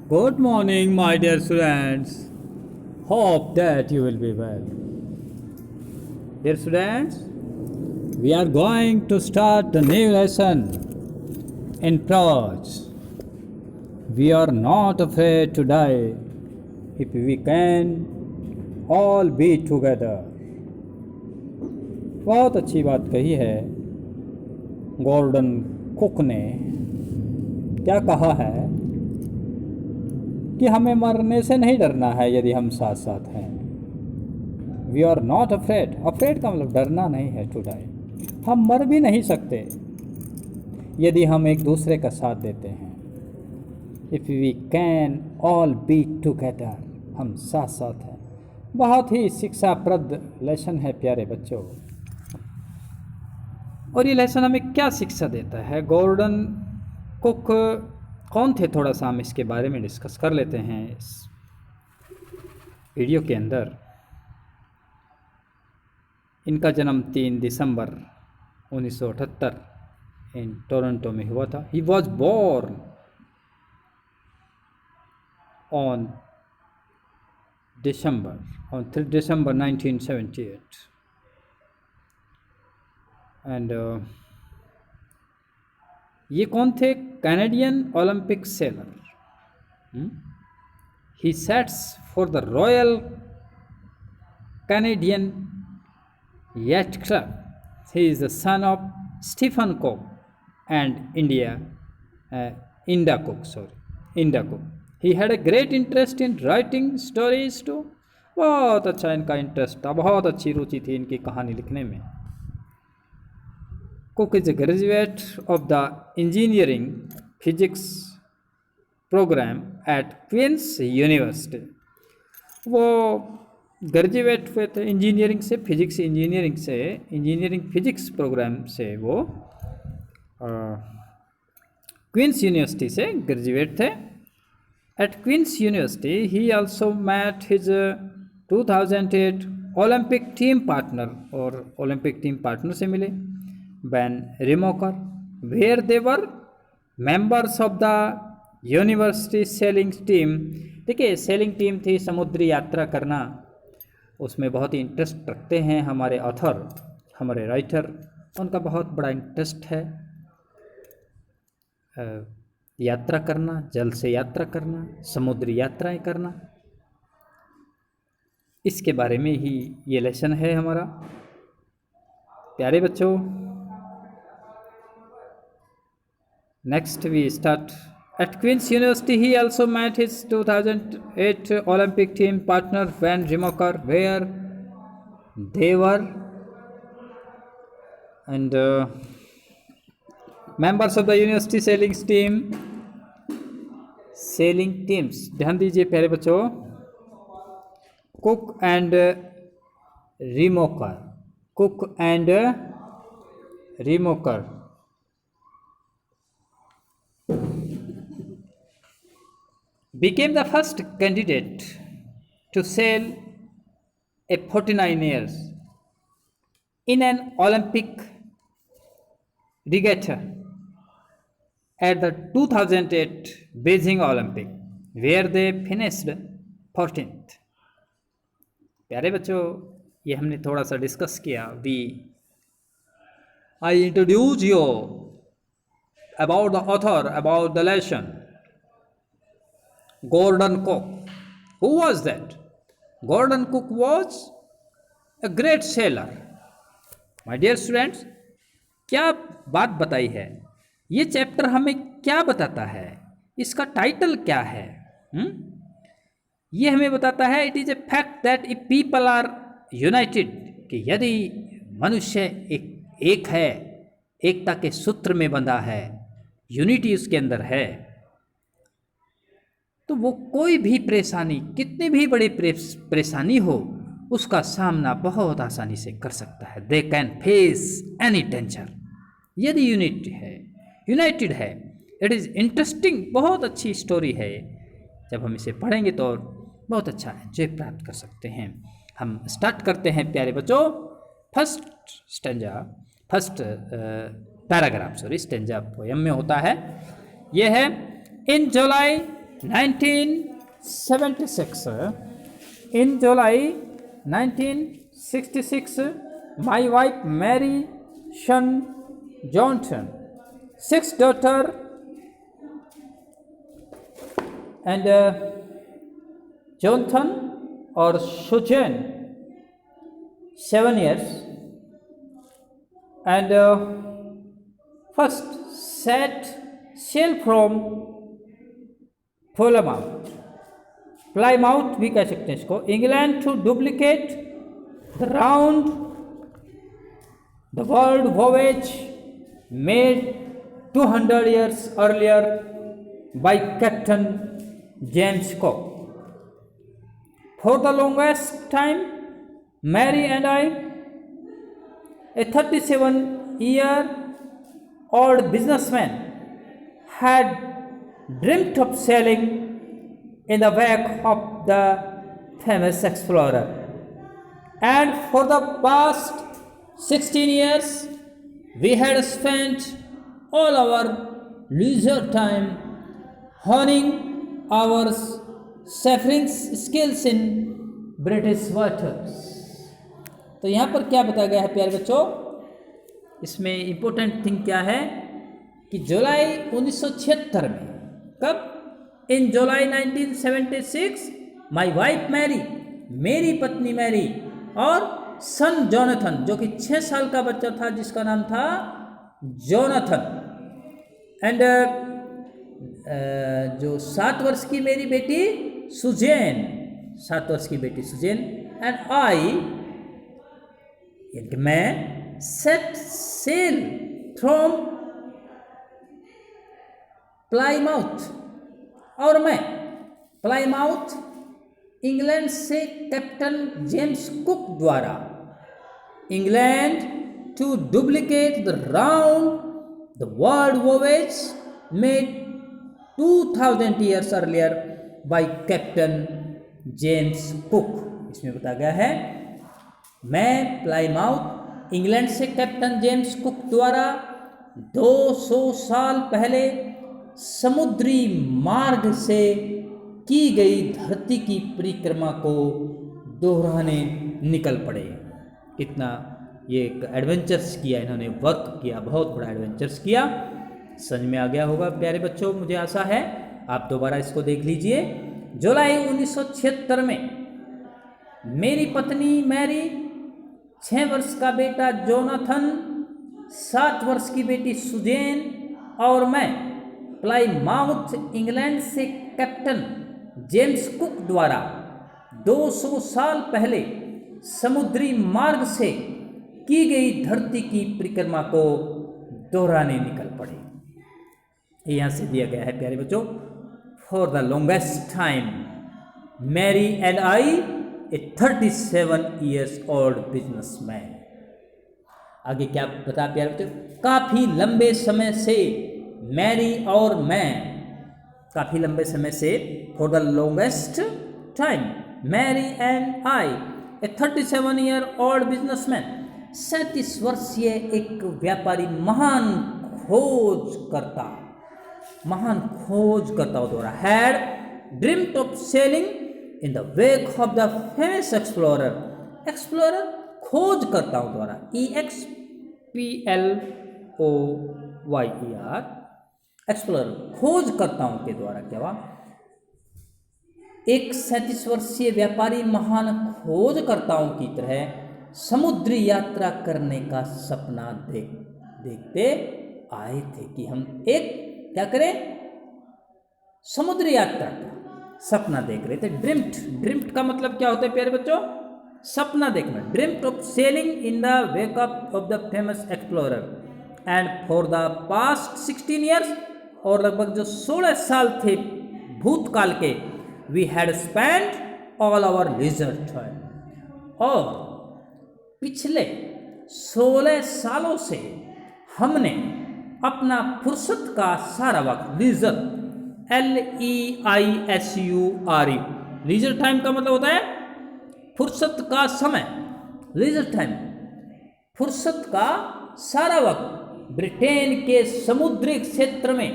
Good morning, my dear students. Hope that you will be well. Dear students, we are going to start the new lesson in prose. We are not afraid to die if we can all be together. बहुत अच्छी बात कही है Gordon cook ने। क्या कहा है कि हमें मरने से नहीं डरना है यदि हम साथ साथ हैं। We are not afraid. Afraid का मतलब डरना नहीं है, टू डाई। हम मर भी नहीं सकते यदि हम एक दूसरे का साथ देते हैं। If we can all be together, हम साथ साथ हैं। बहुत ही शिक्षाप्रद लेसन है प्यारे बच्चों। और ये लेसन हमें क्या शिक्षा देता है? गॉर्डन कुक कौन थे, थोड़ा सा हम इसके बारे में डिस्कस कर लेते हैं इस वीडियो के अंदर। इनका जन्म 3 दिसंबर 1978 इन टोरंटो में हुआ था। He was born on 3 December 1978 and ये कौन थे? Canadian Olympic sailor. He sets for the royal Canadian yacht club. He is the son of Stephen Cook and Inda Cook. He had a great interest in writing stories too. बहुत अच्छा इनका interest था, बहुत अच्छी रुचि थी इनकी कहानी लिखने में। Cook is a graduate of the engineering physics program at Queen's University. वो ग्रेजुएट हुए थे इंजीनियरिंग से, इंजीनियरिंग फिजिक्स प्रोग्राम से वो क्वींस यूनिवर्सिटी से ग्रेजुएट थे। At Queen's University he also met his 2008 Olympic team partner, और ओलंपिक टीम पार्टनर से मिले Ben Rimoker, where they were members of the university sailing team. देखिए, selling team थी, समुद्री यात्रा करना, उसमें बहुत ही इंटरेस्ट रखते हैं हमारे ऑथर, हमारे राइटर। उनका बहुत बड़ा इंटरेस्ट है यात्रा करना, जल से यात्रा करना, समुद्री यात्राएं करना। इसके बारे में ही ये लेसन है हमारा। प्यारे बच्चों, next we start. At Queen's University he also met his 2008 Olympic team partner Van Rimoker, where they were and members of the university sailing teams. ध्यान दीजिए प्यारे बच्चों, कुक एंड रिमोकर became the first candidate to sail a 49 years in an Olympic regatta at the 2008 Beijing Olympic, where they finished 14th. प्यारे बच्चों, ये हमने थोड़ा सा डिस्कस किया। I introduce you about the author, about the lesson. Gordon Cook. Who was that? Gordon Cook was a great sailor. My dear students, क्या बात बताई है? ये चैप्टर हमें क्या बताता है? इसका टाइटल क्या है? ये हमें बताता है, it is a fact that if people are united, कि यदि मनुष्य एक है, एकता के सूत्र में बंधा है, यूनिटी उसके अंदर है, तो वो कोई भी परेशानी, कितनी भी बड़ी परेशानी हो, उसका सामना बहुत आसानी से कर सकता है। They can face any danger, यदि यूनाइटेड है। इट इज़ इंटरेस्टिंग, बहुत अच्छी स्टोरी है। जब हम इसे पढ़ेंगे तो बहुत अच्छा एंजॉय प्राप्त कर सकते हैं। हम स्टार्ट करते हैं प्यारे बच्चों। फर्स्ट पैराग्राफ, स्टेंजा पोयम में होता है। यह है, इन जुलाई 1976. In July 1966, my wife Mary, son Johnson, 6 daughter, and Jonathan or Sujan, 7 years, and first set sail from Plymouth भी कह सकते हैं इसको, England to duplicate the round the world voyage made 200 years earlier by Captain James Cook. For the longest time, Mary and I, a 37-year-old businessman, had dreamt of sailing in the wake of the famous explorer. And for the past 16 years, we had spent all our leisure time honing our sailing skills in British waters. तो यहाँ पर क्या बताया गया है प्यारे बच्चों, इसमें इम्पोर्टेंट थिंग क्या है कि जुलाई 1976 में, कब, इन जुलाई 1976, माई वाइफ मैरी, मेरी पत्नी मैरी, और सन जोनाथन, जो कि 6 साल का बच्चा था जिसका नाम था जोनाथन, एंड जो 7 वर्ष की मेरी बेटी सुजैन, 7 वर्ष की बेटी सुजैन, एंड आई, मैं, सेट सेल फ्रॉम प्लाईमाउथ, और मैं प्लाईमाउथ इंग्लैंड से कैप्टन जेम्स कुक द्वारा England to duplicate the round the world voyage made 2000 years earlier by Captain James Cook. इसमें बताया गया है, मैं प्लाईमाउथ इंग्लैंड से कैप्टन जेम्स कुक द्वारा 200 साल पहले समुद्री मार्ग से की गई धरती की परिक्रमा को दोहराने निकल पड़े। कितना ये एक एडवेंचर्स किया इन्होंने, वर्क किया, बहुत बड़ा एडवेंचर्स किया। समझ में आ गया होगा प्यारे बच्चों, मुझे आशा है। आप दोबारा इसको देख लीजिए। जुलाई 1976 में मेरी पत्नी मैरी, 6 वर्ष का बेटा जोनाथन, 7 वर्ष की बेटी सुजैन और मैं प्लाईमाउथ इंग्लैंड से कैप्टन जेम्स कुक द्वारा 200 साल पहले समुद्री मार्ग से की गई धरती की परिक्रमा को दोहराने निकल पड़े। यहाँ से दिया गया है प्यारे बच्चों, for the longest time Mary and I, a 37 years old businessman. आगे क्या बता प्यारे बच्चों, काफ़ी लंबे समय से मैरी और मैं, काफ़ी लंबे समय से, for the longest time Mary and I, a 37-year-old businessman, 37 वर्षीय एक व्यापारी, महान खोजकर्ताओं द्वारा, had dreamed of sailing in the wake of the famous explorer, खोजकर्ताओं द्वारा, EXPLOYER, एक्सप्लोरर, खोजकर्ताओं के द्वारा क्या हुआ, एक 37 वर्षीय व्यापारी महान खोजकर्ताओं की तरह समुद्री यात्रा करने का सपना देखते आए थे कि हम एक क्या करें, समुद्री यात्रा का सपना देख रहे थे। ड्रीम्ड का मतलब क्या होता है प्यारे बच्चों, सपना देखना। Dreamed of sailing in the wake of the famous explorer, and for the past 16 years, और लगभग जो 16 साल थे भूतकाल के, we had spend all our leisure time, और पिछले 16 सालों से हमने अपना फुर्सत का सारा वक्त, लीजर, LEISURE, लीजर टाइम का मतलब होता है फुर्सत का समय, लीजर टाइम, फुर्सत का सारा वक्त ब्रिटेन के समुद्री क्षेत्र में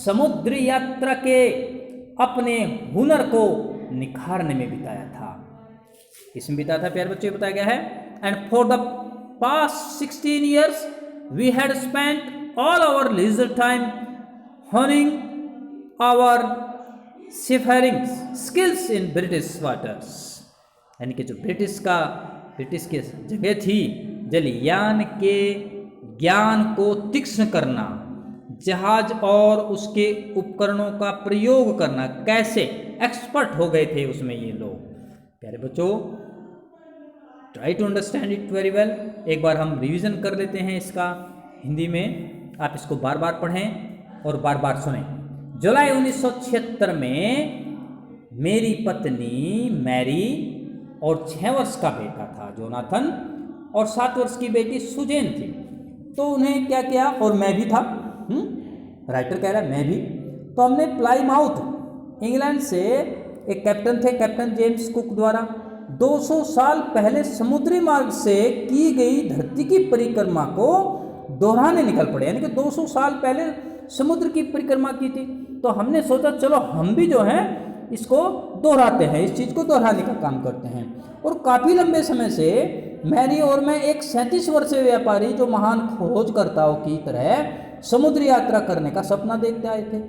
समुद्री यात्रा के अपने हुनर को निखारने में बिताया था। किसमें बिताया था प्यारे बच्चों, बताया गया है। And for the past 16 years we had spent all our leisure time honing our seafaring skills in British waters। यानी कि जो ब्रिटिश की जगह थी जलयान के ज्ञान को तीक्ष्ण करना, जहाज और उसके उपकरणों का प्रयोग करना, कैसे एक्सपर्ट हो गए थे उसमें ये लोग। प्यारे बच्चों, try to understand it very well. एक बार हम रिवीजन कर लेते हैं इसका हिंदी में। आप इसको बार बार पढ़ें और बार बार सुनें। जुलाई 1976 में मेरी पत्नी मैरी और 6 वर्ष का बेटा था जोनाथन और 7 वर्ष की बेटी सुजैन थी। तो उन्हें क्या किया, और मैं भी था, राइटर कह रहा है मैं भी। तो हमने प्लाईमाउथ इंग्लैंड से एक कैप्टन थे, कैप्टन जेम्स कुक द्वारा 200 साल पहले समुद्री मार्ग से की गई धरती की परिक्रमा को दोहराने निकल पड़े। यानी कि 200 साल पहले समुद्र की परिक्रमा की थी, तो हमने सोचा चलो हम भी जो है इसको दोहराते हैं, इस चीज़ को दोहराने का काम करते हैं। और काफ़ी लंबे समय से मैरी और मैं एक 37 वर्षीय व्यापारी जो महान खोजकर्ताओं की तरह समुद्री यात्रा करने का सपना देखते आए थे।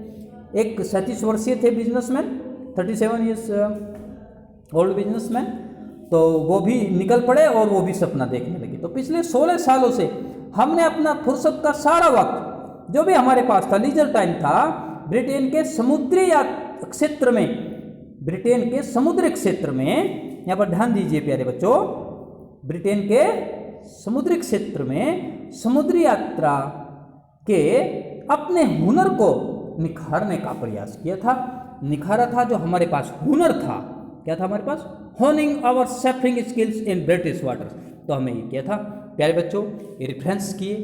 एक 37 वर्षीय थे बिजनेसमैन, 37 ईयर्स ओल्ड बिजनेसमैन, तो वो भी निकल पड़े और वो भी सपना देखने लगे। तो पिछले 16 सालों से हमने अपना फुर्सत का सारा वक्त जो भी हमारे पास था, लीजर टाइम था, ब्रिटेन के समुद्री क्षेत्र में, ब्रिटेन के समुद्री क्षेत्र में, यहाँ पर ध्यान दीजिए प्यारे बच्चों, ब्रिटेन के समुद्री क्षेत्र में समुद्री यात्रा के अपने हुनर को निखारने का प्रयास किया था। निखारा था जो हमारे पास हुनर था। क्या था हमारे पास? Honing our seafaring skills in British waters. तो हमें ये किया था प्यारे बच्चों, ये रेफरेंस किए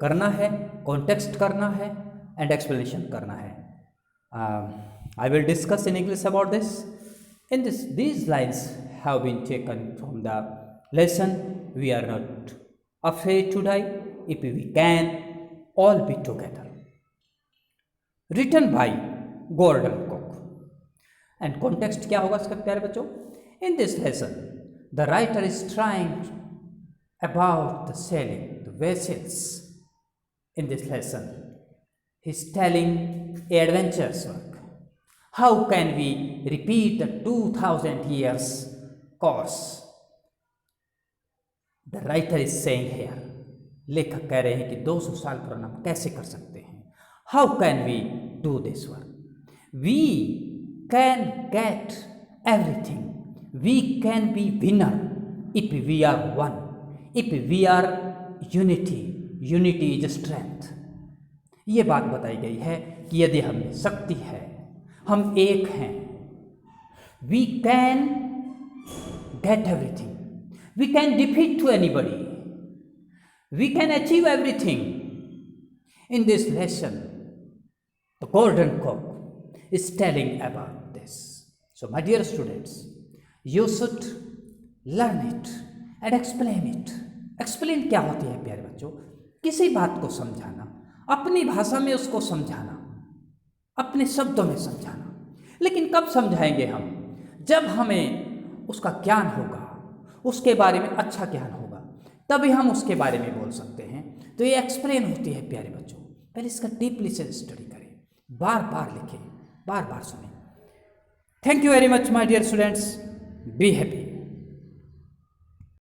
करना है, कॉन्टेक्स्ट करना है एंड एक्सप्लेनेशन करना है। I will discuss in English about this. In this, these lines have been taken from the lesson "We are not afraid to die if we can all be together", written by Gordon Cook. And context क्या होगा इसका प्यारे बच्चों? In this lesson, the writer is trying about the sailing, the vessels. In this lesson, he is telling adventures work. How can we repeat the 2000 years course? The writer is saying here, लेखक कह रहे हैं कि 200 साल पुराना कैसे कर सकते हैं। How can we do this work? We can get everything. We can be winner if we are one. If we are unity. Unity is strength. ये बात बताई गई है कि यदि हमें शक्ति है, हम एक हैं, we can get everything. We can defeat to anybody. We can achieve everything. In this lesson, the Golden Cock is telling about this. So my dear students, you should learn it and explain it. Explain क्या होती है प्यारे बच्चों? किसी बात को समझाना, अपनी भाषा में उसको समझाना, अपने शब्दों में समझाना। लेकिन कब समझाएंगे हम? जब हमें उसका ज्ञान होगा, उसके बारे में अच्छा ज्ञान होगा, तभी हम उसके बारे में बोल सकते हैं। तो ये एक्सप्लेन होती है प्यारे बच्चों। पहले इसका डीपली से स्टडी करें, बार बार लिखें, बार बार सुनें। Thank you very much my dear students, be happy.